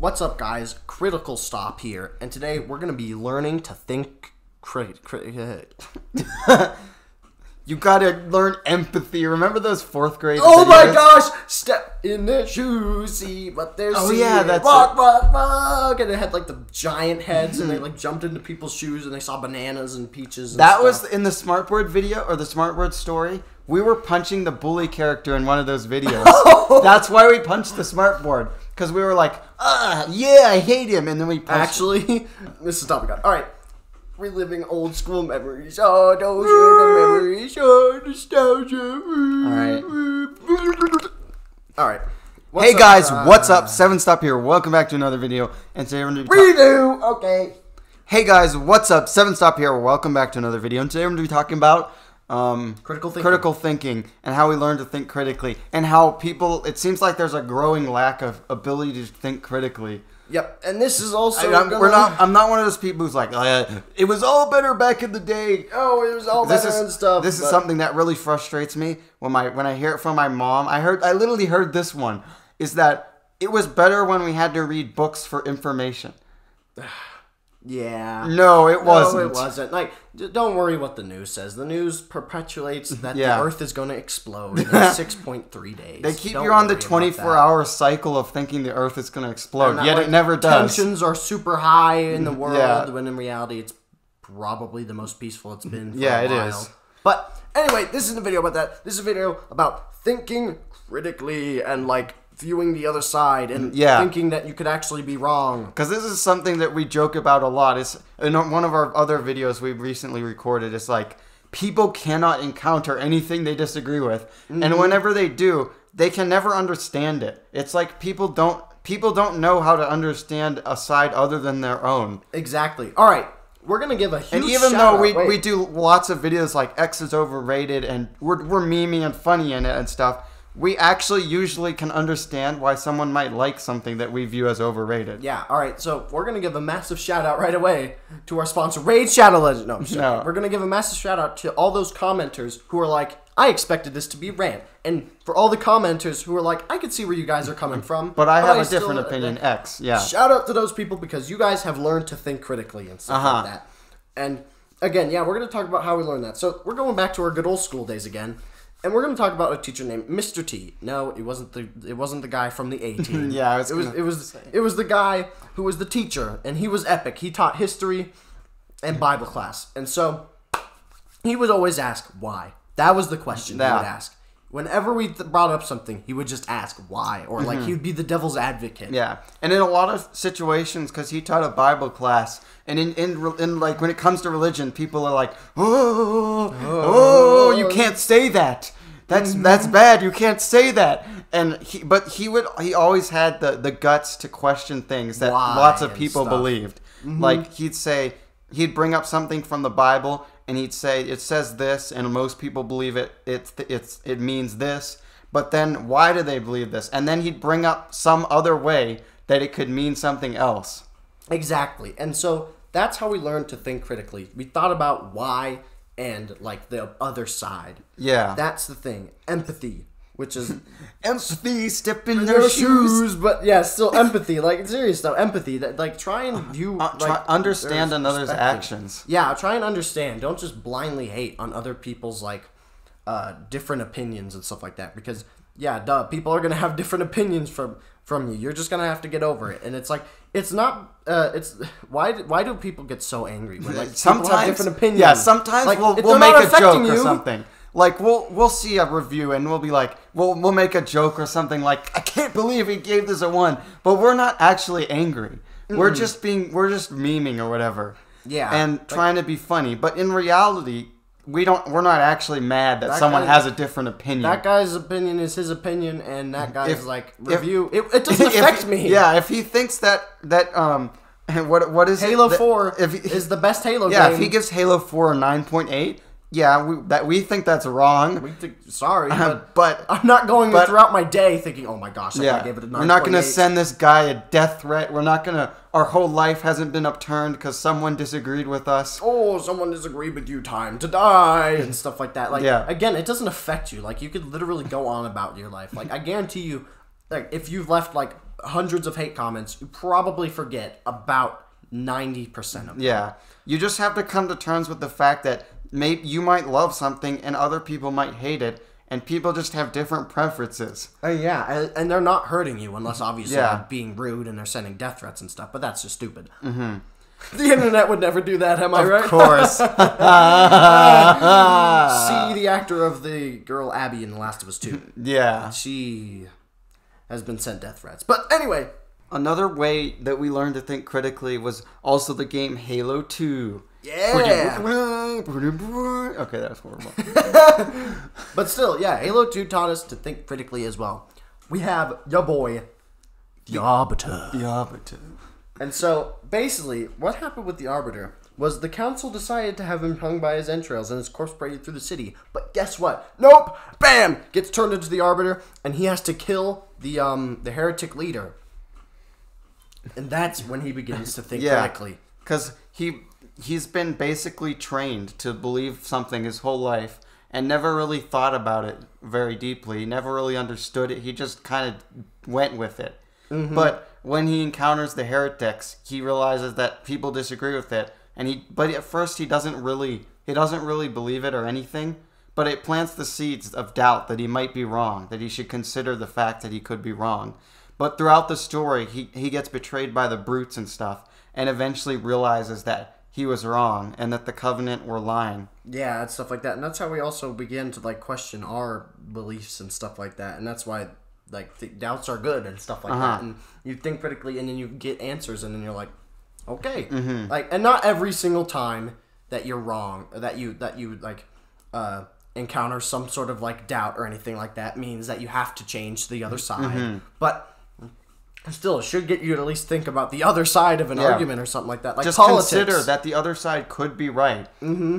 What's up, guys? Critical Stop here, and today we're going to be learning to think You gotta learn empathy. Remember those 4th grade Oh videos? my gosh! Step in their shoes, see what they're seeing. Yeah, that's walk, walk, walk. And it had like the giant heads, and they like jumped into people's shoes, and they saw bananas and peaches and That stuff. was in the Smartboard video, or the Smartboard story. We were punching the bully character in one of those videos. That's why we punched the Smartboard. Because we were like, yeah, I hate him. And then we punched. Actually, this is topic on. Alright. Reliving old school memories. Oh, those are the memories. Oh, nostalgia. Alright. Hey guys, what's up? 7stop here. Welcome back to another video. And today we're going to be Redo! Okay. Hey guys, what's up? 7stop here. Welcome back to another video. And today we're going to be talking about critical thinking and how we learn to think critically. And how people, it seems like there's a growing lack of ability to think critically. Yep, and this is also. I'm not one of those people who's like, it was all better back in the day. Oh, it was all better and stuff. This is something that really frustrates me when I hear it from my mom. I literally heard this one, is that it was better when we had to read books for information. Yeah. No, it wasn't. No, it wasn't. Like, don't worry what the news says. The news perpetuates that the Earth is going to explode in 6.3 days. They keep you on the 24-hour cycle of thinking the Earth is going to explode, yet it never does. Tensions are super high in the world, when in reality it's probably the most peaceful it's been for a while. Yeah, it is. But anyway, this isn't a video about that. This is a video about thinking critically and, like, viewing the other side and thinking that you could actually be wrong. Because this is something that we joke about a lot. It's in one of our other videos we recently recorded. It's like people cannot encounter anything they disagree with, and whenever they do, they can never understand it. It's like people don't know how to understand a side other than their own. Exactly. All right. We're going to give a huge And even though we do lots of videos like X is overrated and we're memey and funny in it and stuff, we actually usually can understand why someone might like something that we view as overrated. Yeah, alright, so we're going to give a massive shout out right away to our sponsor, Raid Shadow Legend. No, I'm just kidding. We're going to give a massive shout out to all those commenters who are like, I expected this to be rant. And for all the commenters who are like, I could see where you guys are coming from. But I have a different opinion, X, yeah. Shout out to those people because you guys have learned to think critically and stuff like that. And again, yeah, we're going to talk about how we learned that. So we're going back to our good old school days again. And we're going to talk about a teacher named Mr. T. No, it wasn't the guy from the A-Team. Yeah, it was the guy who was the teacher, and he was epic. He taught history and Bible class. And so he would always ask why. That was the question he would ask. Whenever we brought up something, he would just ask why, or like he would be the devil's advocate. Yeah, and in a lot of situations, because he taught a Bible class, and in like when it comes to religion, people are like, oh, you can't say that. That's bad. You can't say that. And he always had the guts to question things that lots of people believed. Like he'd bring up something from the Bible. And he'd say, it says this, and most people believe it means this, but then why do they believe this? And then he'd bring up some other way that it could mean something else. Exactly. And so that's how we learned to think critically. We thought about why and, like, the other side. Yeah. That's the thing. Empathy, which is... empathy, step in their shoes. But, yeah, still empathy. Like, serious though, empathy. That, like, try and view... understand another's actions. Yeah, try and understand. Don't just blindly hate on other people's, like, different opinions and stuff like that. Because, yeah, people are going to have different opinions from you. You're just going to have to get over it. And it's like, it's not... Why do people get so angry when, like, sometimes, people have different opinions? Yeah, sometimes like, we'll make a joke or something. Like, we'll see a review and we'll be like, we'll make a joke or something like, I can't believe he gave this a 1. But we're not actually angry. We're just memeing or whatever. Yeah. And trying to be funny. But in reality, we're not actually mad that someone has a different opinion. That guy's opinion is his opinion, and that guy's review. It doesn't affect me. Yeah, if he thinks that what is Halo 4 is the best Halo game. Yeah, if he gives Halo 4 a 9.8, yeah, we think that's wrong. Sorry, but I'm not going throughout my day thinking, oh my gosh, I gave it a 9.8. We're not going to send this guy a death threat. We're not going to... Our whole life hasn't been upturned because someone disagreed with us. Oh, someone disagreed with you, time to die, and stuff like that. Like, again, it doesn't affect you. Like, you could literally go on about your life. Like, I guarantee you, like, if you've left, like, hundreds of hate comments, you probably forget about 90% of them. Yeah. You just have to come to terms with the fact that maybe you might love something and other people might hate it, and people just have different preferences. And they're not hurting you unless obviously they're being rude and they're sending death threats and stuff, but that's just stupid. Mm-hmm. The internet would never do that, am I right? Of course. See the actor of the girl Abby in The Last of Us 2. Yeah. She has been sent death threats. But anyway. Another way that we learned to think critically was also the game Halo 2. Yeah. Okay, that's horrible. But still, yeah, Halo 2 taught us to think critically as well. We have your boy, the Arbiter. The Arbiter. And so, basically, what happened with the Arbiter was the council decided to have him hung by his entrails and his corpse paraded through the city. But guess what? Nope! Bam! Gets turned into the Arbiter, and he has to kill the heretic leader. And that's when he begins to think critically. Because he's been basically trained to believe something his whole life and never really thought about it very deeply. He never really understood it. He just kind of went with it. Mm-hmm. But when he encounters the heretics, he realizes that people disagree with it. But at first he doesn't really believe it or anything. But it plants the seeds of doubt that he might be wrong, that he should consider the fact that he could be wrong. But throughout the story, he gets betrayed by the brutes and stuff, and eventually realizes that he was wrong and that the Covenant were lying. Yeah, and stuff like that. And that's how we also begin to question our beliefs and stuff like that. And that's why the doubts are good and stuff like that. And you think critically, and then you get answers, and then you're like, okay. Mm-hmm. And not every single time that you're wrong, that you encounter some sort of doubt or anything like that means that you have to change to the other side. Mm-hmm. But still, it should get you to at least think about the other side of an argument or something like that. Like just politics. Consider that the other side could be right. Mm-hmm.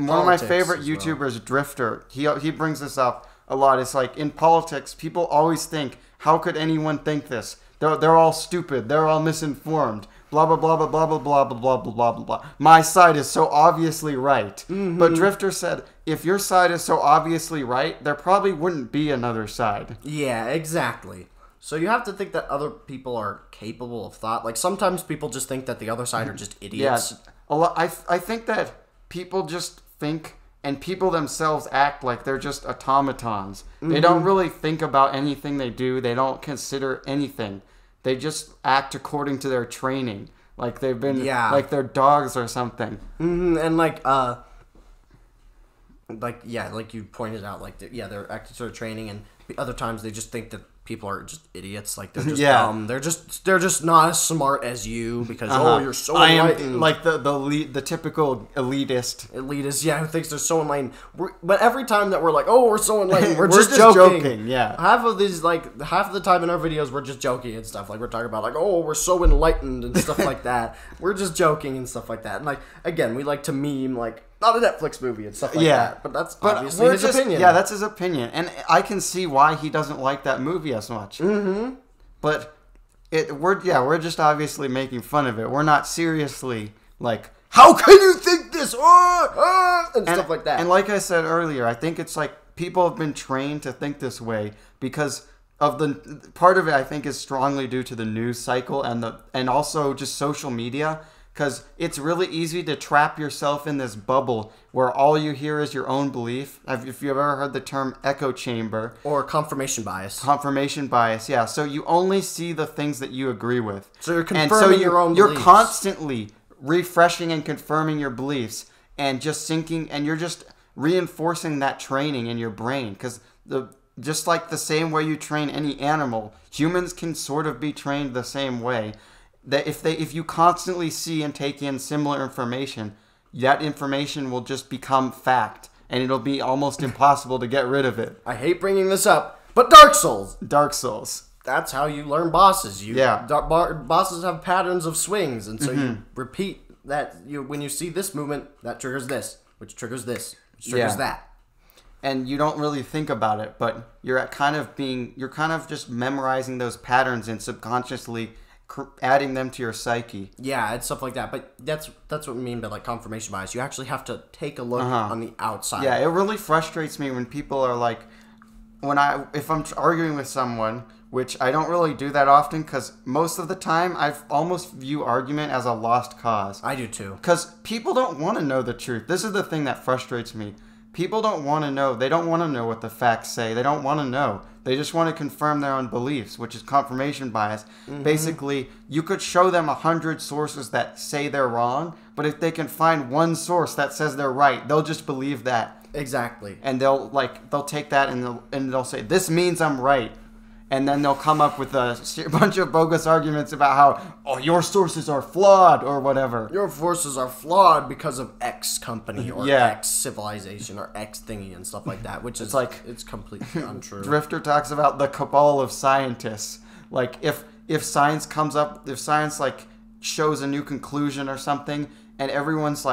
One of my favorite YouTubers, Drifter, he brings this up a lot. It's in politics, people always think, how could anyone think this? They're all stupid. They're all misinformed. Blah, blah, blah, blah, blah, blah, blah, blah, blah, blah, blah, blah. My side is so obviously right. Mm-hmm. But Drifter said, if your side is so obviously right, there probably wouldn't be another side. Yeah, exactly. So you have to think that other people are capable of thought. Sometimes people just think that the other side are just idiots. Yeah, I think that people just think, and people themselves act like they're just automatons. Mm-hmm. They don't really think about anything they do. They don't consider anything. They just act according to their training. Like they've been, like they're dogs or something. Mm-hmm. And like you pointed out, they're acting to their training, and other times they just think that people are just idiots. They're just dumb. They're just not as smart as you because you're so enlightened. Like the typical elitist, who thinks they're so enlightened. But every time that we're we're so enlightened, we're just joking. Yeah. Half of the time in our videos we're just joking and stuff. We're talking about we're so enlightened and stuff like that. We're just joking and stuff like that. And again, we like to meme not a Netflix movie and stuff like that. But that's obviously his opinion. Yeah, that's his opinion. And I can see why he doesn't like that movie as much. Mm-hmm. But we're just obviously making fun of it. We're not seriously how can you think this? And stuff like that. And like I said earlier, I think it's people have been trained to think this way because of the part of it I think is strongly due to the news cycle and also just social media. Because it's really easy to trap yourself in this bubble where all you hear is your own belief. If you've ever heard the term echo chamber. Or confirmation bias. Confirmation bias, yeah. So you only see the things that you agree with. So you're confirming your own beliefs. You're constantly refreshing and confirming your beliefs and just sinking, and you're just reinforcing that training in your brain. Because just like the same way you train any animal, humans can sort of be trained the same way. That if you constantly see and take in similar information, that information will just become fact, and it'll be almost impossible to get rid of it. I hate bringing this up, but Dark Souls. That's how you learn bosses. Bosses have patterns of swings, and so you repeat that. When you see this movement, that triggers this, which triggers this, which triggers that. And you don't really think about it, but you're kind of just memorizing those patterns and subconsciously adding them to your psyche. Yeah, and stuff like that. But that's what we mean by confirmation bias. You actually have to take a look on the outside. Yeah, it really frustrates me when people are if I'm arguing with someone which I don't really do that often because most of the time I almost view argument as a lost cause. I do too. Because people don't want to know the truth. This is the thing that frustrates me. People don't want to know. They don't want to know what the facts say. They don't want to know. They just want to confirm their own beliefs, which is confirmation bias. Mm-hmm. Basically, you could show them 100 sources that say they're wrong, but if they can find one source that says they're right, they'll just believe that. Exactly. And they'll take that and they'll say, this means I'm right. And then they'll come up with a bunch of bogus arguments about how, your sources are flawed or whatever. Your sources are flawed because of X company or X civilization or X thingy and stuff like that, which is it's completely untrue. Drifter talks about the cabal of scientists. Like if science shows a new conclusion or something and everyone's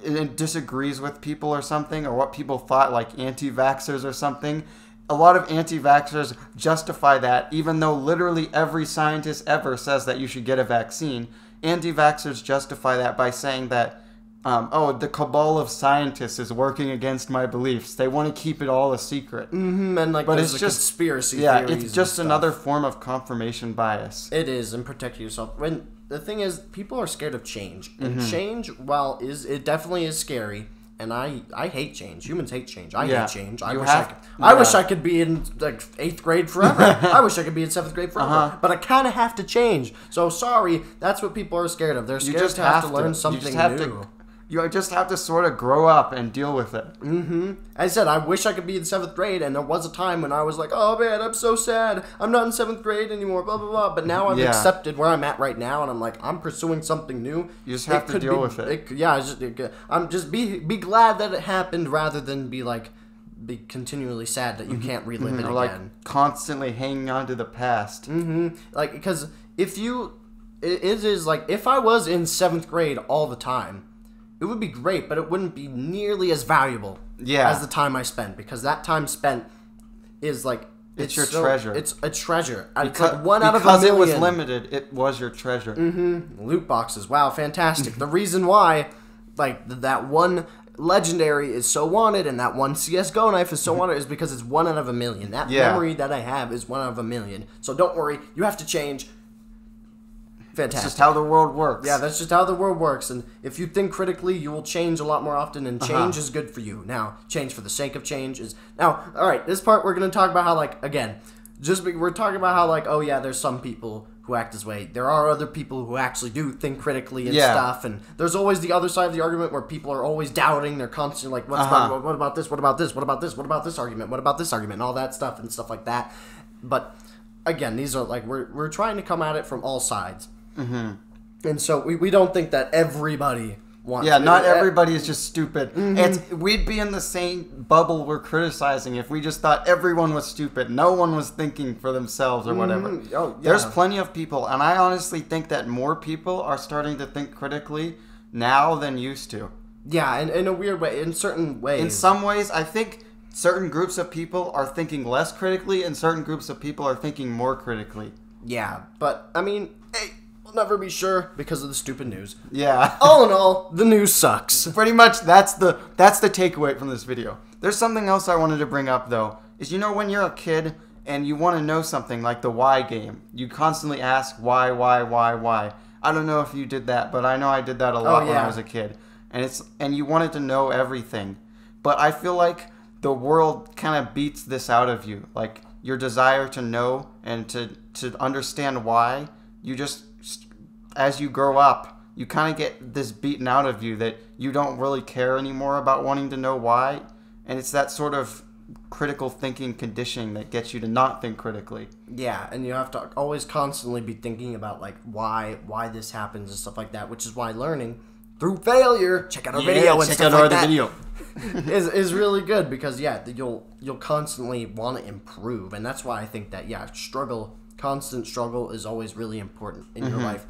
it disagrees with people or something or what people thought, like anti-vaxxers or something. A lot of anti-vaxxers justify that, even though literally every scientist ever says that you should get a vaccine. Anti-vaxxers justify that by saying that, the cabal of scientists is working against my beliefs. They want to keep it all a secret. Mm-hmm, and but it's just conspiracy theories. Yeah, it's just another form of confirmation bias. It is, and protect yourself. When the thing is, people are scared of change, and change, while it definitely is scary. And I hate change. Humans hate change. I hate change. I wish I could be in 8th grade forever. I wish I could be in 7th grade forever. But I kind of have to change. So sorry, that's what people are scared of. They're scared to have to learn something new. You just have to sort of grow up and deal with it. Mm-hmm. I said, I wish I could be in 7th grade, and there was a time when I was like, oh man, I'm so sad. I'm not in 7th grade anymore, blah, blah, blah. But now I've accepted where I'm at right now, and I'm like, I'm pursuing something new. You just have to deal with it. I'm just be glad that it happened rather than be continually sad that you can't relive it again. Or constantly hanging on to the past. Mm-hmm. Because if I was in 7th grade all the time, it would be great, but it wouldn't be nearly as valuable as the time I spent, because that time spent is it's your treasure. It's a treasure. Because, it's one out of a million. Because it was limited, it was your treasure. Mm-hmm. Loot boxes, wow, fantastic. The reason why, that one legendary is so wanted and that one CSGO knife is so wanted is because it's 1 out of a million. That memory that I have is 1 out of a million. So don't worry, you have to change. Fantastic. That's just how the world works. Yeah, that's just how the world works. And if you think critically, you will change a lot more often, and change is good for you. Now, change for the sake of change is... Now, all right, this part we're going to talk about how, we're talking about how, there's some people who act this way. There are other people who actually do think critically and stuff, and there's always the other side of the argument where people are always doubting. They're constantly what about this? What about this? What about this? What about this argument? What about this argument? And all that stuff and stuff like that. But, again, these are, we're trying to come at it from all sides. Mm-hmm. And so we don't think that everybody wants... Yeah, not everybody is just stupid. Mm-hmm. We'd be in the same bubble we're criticizing if we just thought everyone was stupid. No one was thinking for themselves or whatever. Oh, yeah. There's plenty of people, and I honestly think that more people are starting to think critically now than used to. Yeah, in a weird way, in certain ways. In some ways, I think certain groups of people are thinking less critically, and certain groups of people are thinking more critically. Yeah, but, I mean... Hey, we'll never be sure because of the stupid news. Yeah. All in all, the news sucks. Pretty much that's the takeaway from this video. There's something else I wanted to bring up though. Is when you're a kid and you want to know something like the why game, you constantly ask why. I don't know if you did that, but I know I did that a lot when I was a kid. And you wanted to know everything. But I feel like the world kind of beats this out of you. Like your desire to know and to understand why, you just, as you grow up, you kind of get this beaten out of you that you don't really care anymore about wanting to know why. And it's that sort of critical thinking conditioning that gets you to not think critically. Yeah, and you have to always constantly be thinking about why this happens and stuff like that, which is why learning through failure, check out our video and stuff like that, video. is really good because you'll constantly want to improve, and that's why I think that constant struggle is always really important in your life.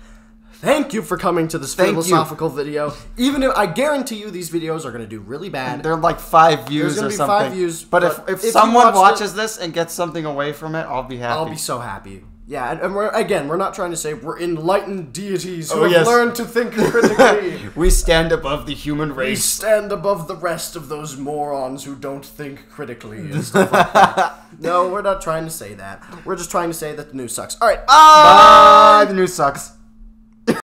Thank you for coming to this philosophical video. Even if I guarantee you these videos are going to do really bad. They're 5 views or something. There's going to be 5 views. But if someone watches this and gets something away from it, I'll be happy. I'll be so happy. Yeah, and we're not trying to say we're enlightened deities who have learned to think critically. We stand above the human race. We stand above the rest of those morons who don't think critically and stuff like that. No, we're not trying to say that. We're just trying to say that the news sucks. All right, bye. The news sucks.